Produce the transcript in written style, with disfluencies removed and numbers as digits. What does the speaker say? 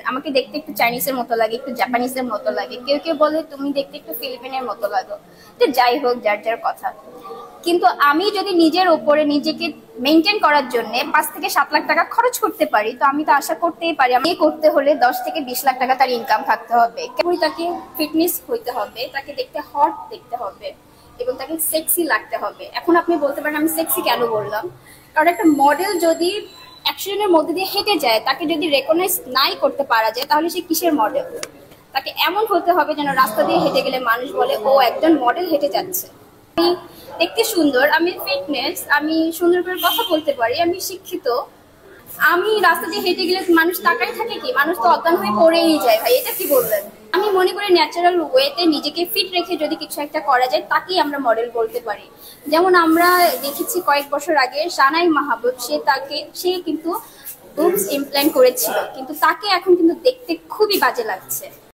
আমাকে দেখতে একটু চাইনিজের মতো লাগে, একটু জাপানিজের মতো লাগে, কেউ কেউ বলে তুমি দেখতে একটু ফিলিপিনের মতো লাগো। তো যাই হোক, যার যার কথা। কিন্তু আমি যদি নিজের উপরে নিজেকে মেনটেন করার জন্য 5 থেকে 7 লাখ টাকা খরচ করতে পারি, তো আমি তো আশা করতেই পারি আমি করতে হলে 10 থেকে 20 লাখ টাকা তার ইনকাম থাকতে হবে। কেবলই তাকে ফিটনেস হইতে হবে, তাকে দেখতে হট দেখতে হবে এবং তাকে সেক্সি লাগতে হবে। এখন আপনি বলতে পারেন আমি সেক্সি কেন বললাম, কারণ একটা মডেল যদি 100 জনের মধ্যে দিয়ে হেঁটে যায়, তাকে যদি রেকগনাইজ নাই করতে পারা যায়, তাহলে সে কিসের মডেল? তাকে এমন হতে হবে যেন রাস্তা দিয়ে হেঁটে গেলে মানুষ বলে ও একজন মডেল হেঁটে যাচ্ছে। আমি দেখতে সুন্দর, আমি ফিটনেস, আমি সুন্দর করে কথা বলতে পারি, আমি শিক্ষিত। আমি রাস্তা দিয়ে হেঁটে গেলে মানুষ তাকাই থাকে কি? মানুষ তো অজ্ঞান হয়ে পড়েই যায়। ভাই, এটা কি বললেন? আমি মনে করি ন্যাচারাল ওয়েতে নিজেকে ফিট রেখে যদি কিছু একটা করা যায়, তাকেই আমরা মডেল বলতে পারি। যেমন আমরা দেখেছি কয়েক বছর আগে সানাই মাহবুব, সে কিন্তু বুবস ইমপ্ল্যান্ট করেছিল, কিন্তু তাকে এখন কিন্তু দেখতে খুবই বাজে লাগছে।